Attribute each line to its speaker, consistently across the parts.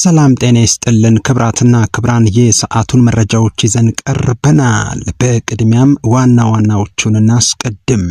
Speaker 1: ሰላም ጤና ይስጥልን ክብራትና ክብራን የሰዓቱን መረጃዎች ይዘን ቀርበናል። በቅድሚያም ዋና ዋናዎቹን እናስቀድም።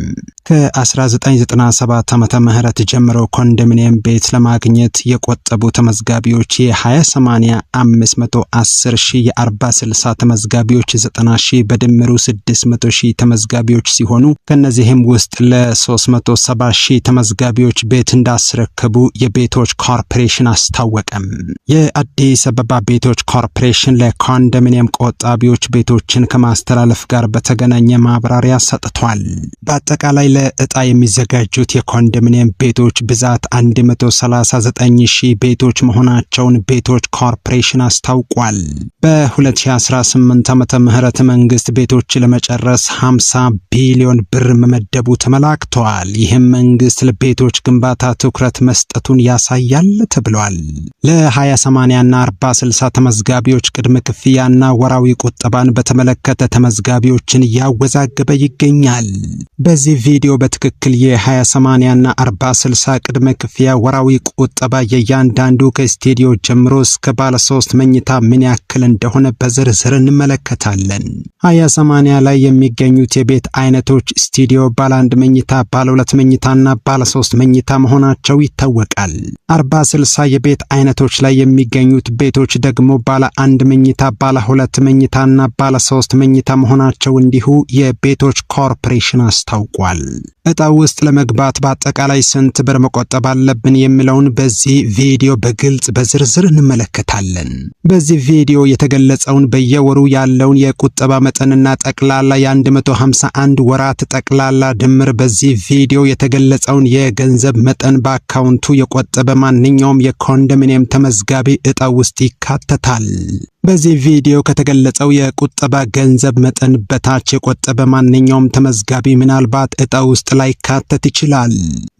Speaker 1: ከ1997 ዓመተ ምህረት ጀምሮ ኮንዶሚኒየም ቤት ለማግኘት የቆጠቡ ተመዝጋቢዎች የ20/80 510,000 የ40/60 ተመዝጋቢዎች 90,000 በድምሩ 600,000 ተመዝጋቢዎች ሲሆኑ ከነዚህም ውስጥ ለ370,000 ተመዝጋቢዎች ቤት እንዳስረከቡ የቤቶች ኮርፖሬሽን አስታወቀም። የአዲስ አበባ ቤቶች ኮርፖሬሽን ለኮንዶሚኒየም ቆጣቢዎች ቤቶችን ከማስተላለፍ ጋር በተገናኘ ማብራሪያ ሰጥቷል። በአጠቃላይ ለዕጣ የሚዘጋጁት የኮንዶሚኒየም ቤቶች ብዛት 139,000 ቤቶች መሆናቸውን ቤቶች ኮርፖሬሽን አስታውቋል። በ2018 ዓመተ ምህረት መንግስት ቤቶች ለመጨረስ 50 ቢሊዮን ብር መመደቡ ተመላክቷል። ይህም መንግስት ለቤቶች ግንባታ ትኩረት መስጠቱን ያሳያል ተብሏል። ለ20/80 እና 40/60 ተመዝጋቢዎች ቅድመ ክፍያና ወራዊ ቁጠባን በተመለከተ ተመዝጋቢዎችን ያወዛገበ ይገኛል። በዚህ ቪዲዮ በትክክል የ20/80 እና 40/60 ቅድመ ክፍያ ወራዊ ቁጠባ የእያንዳንዱ ከስቱዲዮ ጀምሮ እስከ ባለ 3 መኝታ ምን ያክል እንደሆነ በዝርዝር እንመለከታለን። 20/80 ላይ የሚገኙት የቤት አይነቶች ስቱዲዮ፣ ባለ 1 መኝታ፣ ባለ 2 መኝታና ባለ 3 መኝታ መሆናቸው ይታወቃል። 40/60 የቤት አይነቶች ላይ የሚገኙት ቤቶች ደግሞ ባለ 1 መኝታ፣ ባለ 2 መኝታና ባለ 3 መኝታ መሆናቸው እንዲሁ የቤቶች ኮርፖሬሽን አስታውቋል። ዕጣው ውስጥ ለመግባት በአጠቃላይ ስንት ብር መቆጠብ አለብን የሚለውን በዚህ ቪዲዮ በግልጽ በዝርዝር እንመለከታለን። በዚህ ቪዲዮ የተገለጸውን በየወሩ ያለውን የቁጠባ መጠንና ጠቅላላ የ151 ወራት ጠቅላላ ድምር በዚህ ቪዲዮ የተገለጸውን የገንዘብ መጠን በአካውንቱ የቆጠበ ማንኛውም የኮንዶሚኒየም ተመዝጋቢ ዕጣው ውስጥ ይካተታል። በዚህ ቪዲዮ ከተገለጸው የቁጠባ ገንዘብ መጠን በታች የቆጠበ ማንኛውም ተመዝጋቢ ምናልባት ዕጣው ውስጥ ላይካተት ይችላል።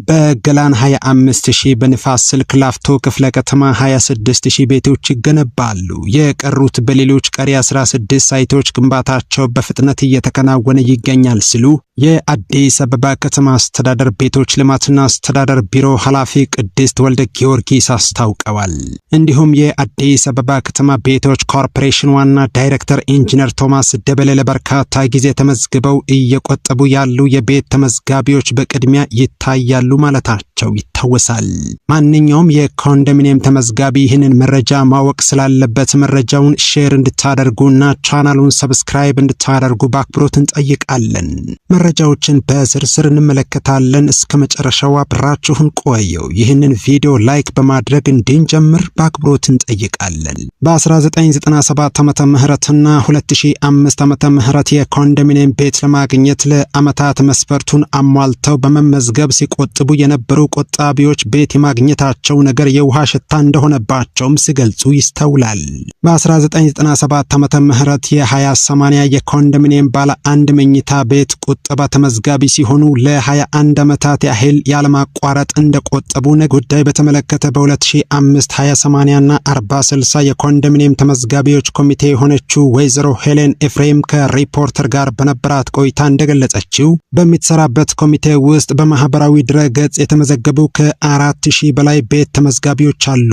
Speaker 1: በገላን 25,000፣ በንፋስ ስልክ ላፍቶ ክፍለ ከተማ 26,000 ቤቶች ይገነባሉ። የቀሩት በሌሎች ቀሪ 16 ሳይቶች ግንባታቸው በፍጥነት እየተከናወነ ይገኛል ሲሉ የአዲስ አበባ ከተማ አስተዳደር ቤቶች ልማትና አስተዳደር ቢሮ ኃላፊ ቅድስት ወልደ ጊዮርጊስ አስታውቀዋል። እንዲሁም የአዲስ አበባ ከተማ ቤቶች ኮርፖሬሽን ዋና ዳይሬክተር ኢንጂነር ቶማስ ደበለ ለበርካታ ጊዜ ተመዝግበው እየቆጠቡ ያሉ የቤት ተመዝጋቢዎች በቅድሚያ ይታያሉ ማለታቸው ይታወሳል። ማንኛውም የኮንዶሚኒየም ተመዝጋቢ ይህንን መረጃ ማወቅ ስላለበት መረጃውን ሼር እንድታደርጉና ቻናሉን ሰብስክራይብ እንድታደርጉ በአክብሮት እንጠይቃለን። መረጃዎችን በዝርዝር እንመለከታለን። እስከ መጨረሻው አብራችሁን ቆየው። ይህንን ቪዲዮ ላይክ በማድረግ እንድንጀምር በአክብሮት እንጠይቃለን። በ1997 ዓመተ ምህረትና 2005 ዓመተ ምህረት የኮንዶሚኒየም ቤት ለማግኘት ለዓመታት መስፈርቱን አሟልተው በመመዝገብ ሲቆጥቡ የነበሩ ቆጣቢዎች ቤት የማግኘታቸው ነገር የውሃ ሽታ እንደሆነባቸውም ሲገልጹ ይስተውላል። በ1997 ዓመተ ምህረት የ20/80 የኮንዶሚኒየም ባለ 1 መኝታ ቤት ቁጠባ ተመዝጋቢ ሲሆኑ ለ21 ዓመታት ያህል ያለማቋረጥ እንደቆጠቡ ጉዳይ በተመለከተ በ2005 20/80 እና 40/60 የኮንዶሚኒየም ተመዝጋቢዎች ኮሚቴ የሆነችው ወይዘሮ ሄሌን ኤፍሬም ከሪፖርተር ጋር በነበራት ቆይታ እንደገለጸችው በሚትሰራበት ኮሚቴ ውስጥ በማህበራዊ ድረ-ገጽ የተመዘገቡ ከ4,000 በላይ ቤት ተመዝጋቢዎች አሉ።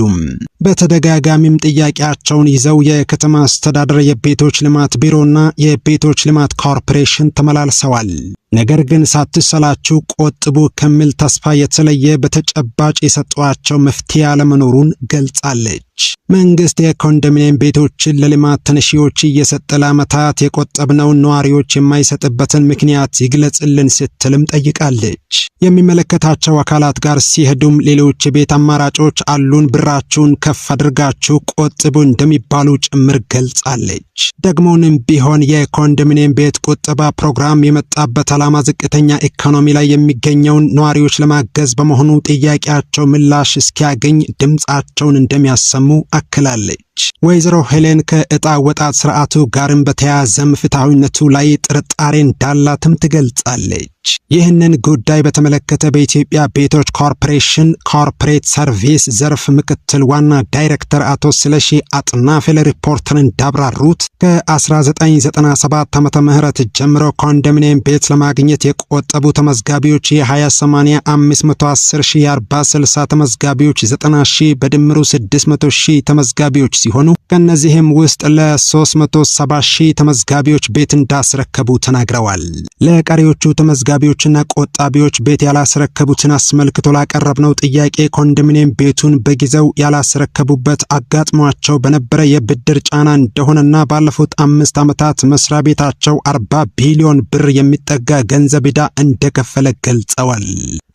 Speaker 1: በተደጋጋሚም ጥያቄያቸውን ይዘው የከተማ አስተዳደር የቤቶች ልማት ቢሮና የቤቶች ልማት ኮርፖሬሽን ተመላልሰዋል። ነገር ግን ሳትሰላችሁ ቆጥቡ ከሚል ተስፋ የተለየ በተጨባጭ የሰጧቸው መፍትሄ አለመኖሩን ገልጻለች። መንግስት የኮንዶሚኒየም ቤቶችን ለልማት ተነሺዎች እየሰጠ ለዓመታት የቆጠብነውን ነዋሪዎች የማይሰጥበትን ምክንያት ይግለጽልን ስትልም ጠይቃለች። የሚመለከታቸው አካላት ጋር ሲሄዱም ሌሎች የቤት አማራጮች አሉን፣ ብራችሁን ከፍ አድርጋችሁ ቆጥቡ እንደሚባሉ ጭምር ገልጻለች። ደግሞንም ቢሆን የኮንዶሚኒየም ቤት ቁጠባ ፕሮግራም የመጣበት ዓላማ ዝቅተኛ ኢኮኖሚ ላይ የሚገኘውን ነዋሪዎች ለማገዝ በመሆኑ ጥያቄያቸው ምላሽ እስኪያገኝ ድምጻቸውን እንደሚያሰሙ አክላለች። ወይዘሮ ሄሌን ከዕጣ ወጣት ስርዓቱ ጋርም በተያያዘም ፍትሐዊነቱ ላይ ጥርጣሬ እንዳላትም ትገልጻለች። ይህንን ጉዳይ በተመለከተ በኢትዮጵያ ቤቶች ኮርፖሬሽን ኮርፖሬት ሰርቪስ ዘርፍ ምክትል ዋና ዳይሬክተር አቶ ስለሺ አጥናፌ ለሪፖርተር እንዳብራሩት ከ1997 ዓመተ ምህረት ጀምሮ ኮንዶሚኒየም ቤት ለማግኘት የቆጠቡ ተመዝጋቢዎች የ20/80 510 ሺህ 40/60 ተመዝጋቢዎች 90 ሺህ በድምሩ 600 ሺህ ተመዝጋቢዎች ሲሆኑ ከነዚህም ውስጥ ለ370 ሺህ ተመዝጋቢዎች ቤት እንዳስረከቡ ተናግረዋል። ለቀሪዎቹ ተመዝጋቢዎችና ቆጣቢዎች ቤት ያላስረከቡትን አስመልክቶ ላቀረብነው ጥያቄ ኮንዶሚኒየም ቤቱን በጊዜው ያላስረከቡበት አጋጥሟቸው በነበረ የብድር ጫና እንደሆነና ባለፉት 5 ዓመታት መስሪያ ቤታቸው 40 ቢሊዮን ብር የሚጠጋ ገንዘብ ዕዳ እንደከፈለ ገልጸዋል።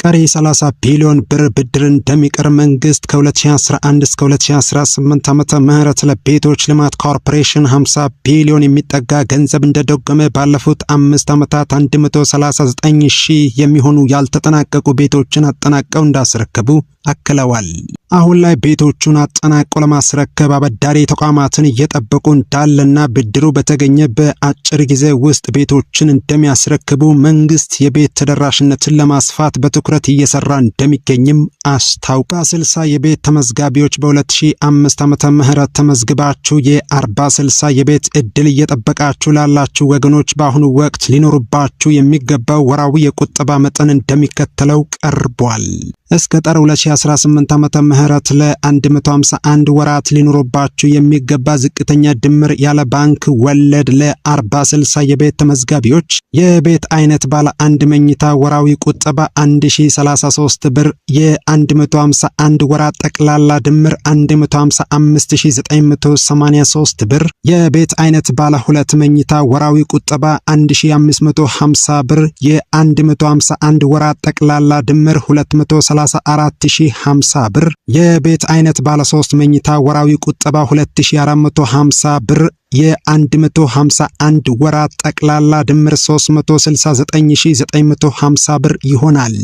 Speaker 1: ቀሪ 30 ቢሊዮን ብር ብድር እንደሚቀር መንግስት ከ2011 እስከ 2018 ዓመተ ምህረት ለቤቶች ልማት ኮርፖሬሽን 50 ቢሊዮን የሚጠጋ ገንዘብ እንደደጎመ ባለፉት 5 ዓመታት 139 ሺህ የሚሆኑ ያልተጠናቀቁ ቤቶችን አጠናቀው እንዳስረከቡ አክለዋል። አሁን ላይ ቤቶቹን አጠናቀው ለማስረከብ አበዳሪ ተቋማትን እየጠበቁ እንዳለና ብድሩ በተገኘ በአጭር ጊዜ ውስጥ ቤቶችን እንደሚያስረክቡ መንግስት የቤት ተደራሽነትን ለማስፋት በትኩረት እየሰራ እንደሚገኝም አስታውቃ 60 የቤት ተመዝጋቢዎች በ2005 ዓመተ ምህረት ተመዝግባችሁ የ40/60 የቤት እድል እየጠበቃችሁ ላላችሁ ወገኖች በአሁኑ ወቅት ሊኖርባችሁ የሚገባው ወራዊ የቁጠባ መጠን እንደሚከተለው ቀርቧል። እስከ ጥር 2018 ዓመተ ምህረት ለ151 ወራት ሊኖርባችሁ የሚገባ ዝቅተኛ ድምር ያለ ባንክ ወለድ ለ40/60 የቤት ተመዝጋቢዎች የቤት አይነት ባለ አንድ መኝታ ወራዊ ቁጠባ 1033 ብር፣ የ151 ወራት ጠቅላላ ድምር 155983 ብር፣ የቤት አይነት ባለ ሁለት መኝታ ወራዊ ቁጠባ 1550 ብር፣ የ151 ወራት ጠቅላላ ድምር 234,050 ብር፣ የቤት አይነት ባለ 3 መኝታ ወራዊ ቁጠባ 2450 ብር፣ የ151 ወራት ጠቅላላ ድምር 369950 ብር ይሆናል።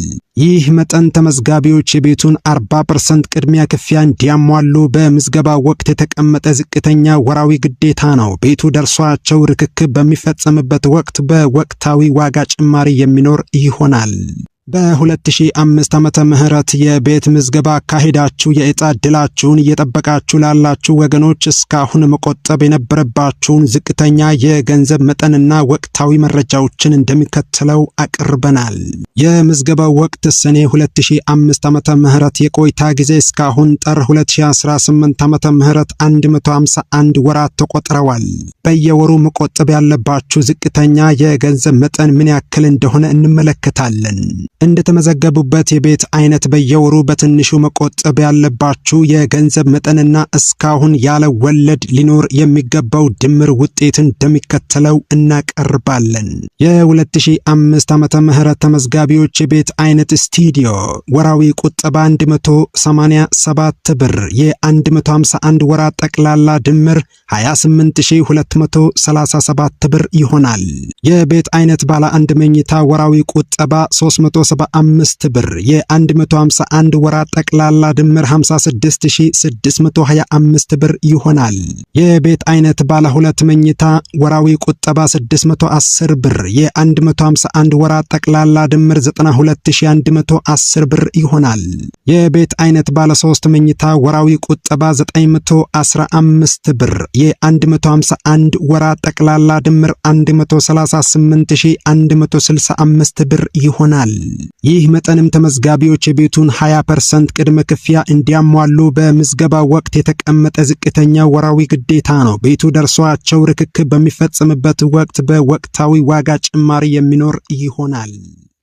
Speaker 1: ይህ መጠን ተመዝጋቢዎች የቤቱን 40% ቅድሚያ ክፍያ እንዲያሟሉ በምዝገባ ወቅት የተቀመጠ ዝቅተኛ ወራዊ ግዴታ ነው። ቤቱ ደርሷቸው ርክክብ በሚፈጸምበት ወቅት በወቅታዊ ዋጋ ጭማሪ የሚኖር ይሆናል። በ2005 ዓመተ ምህረት የቤት ምዝገባ አካሄዳችሁ የዕጣ ዕድላችሁን እየጠበቃችሁ ላላችሁ ወገኖች እስካሁን መቆጠብ የነበረባችሁን ዝቅተኛ የገንዘብ መጠንና ወቅታዊ መረጃዎችን እንደሚከተለው አቅርበናል። የምዝገባው ወቅት ሰኔ 2005 ዓመተ ምህረት የቆይታ ጊዜ እስካሁን ጥር 2018 ዓመተ ምህረት 151 ወራት ተቆጥረዋል። በየወሩ መቆጠብ ያለባችሁ ዝቅተኛ የገንዘብ መጠን ምን ያክል እንደሆነ እንመለከታለን። እንደተመዘገቡበት የቤት አይነት በየወሩ በትንሹ መቆጠብ ያለባችሁ የገንዘብ መጠንና እስካሁን ያለ ወለድ ሊኖር የሚገባው ድምር ውጤት እንደሚከተለው እናቀርባለን። የ2005 ዓመተ ምህረት ተመዝጋቢዎች የቤት አይነት ስቱዲዮ ወራዊ ቁጠባ 187 ብር፣ የ151 ወራት ጠቅላላ ድምር 28237 ብር ይሆናል። የቤት አይነት ባለ አንድ መኝታ ወራዊ ቁጠባ 375 ብር፣ የ151 ወራት ጠቅላላ ድምር 56625 ብር ይሆናል። የቤት አይነት ባለ ሁለት መኝታ ወራዊ ቁጠባ 610 ብር፣ የ151 ወራት ጠቅላላ ድምር 92110 ብር ይሆናል። የቤት አይነት ባለ 3 መኝታ ወራዊ ቁጠባ 915 ብር፣ የ151 ወራት ጠቅላላ ድምር 138165 ብር ይሆናል። ይህ መጠንም ተመዝጋቢዎች የቤቱን 20% ቅድመ ክፍያ እንዲያሟሉ በምዝገባ ወቅት የተቀመጠ ዝቅተኛ ወራዊ ግዴታ ነው። ቤቱ ደርሷቸው ርክክብ በሚፈጸምበት ወቅት በወቅታዊ ዋጋ ጭማሪ የሚኖር ይሆናል።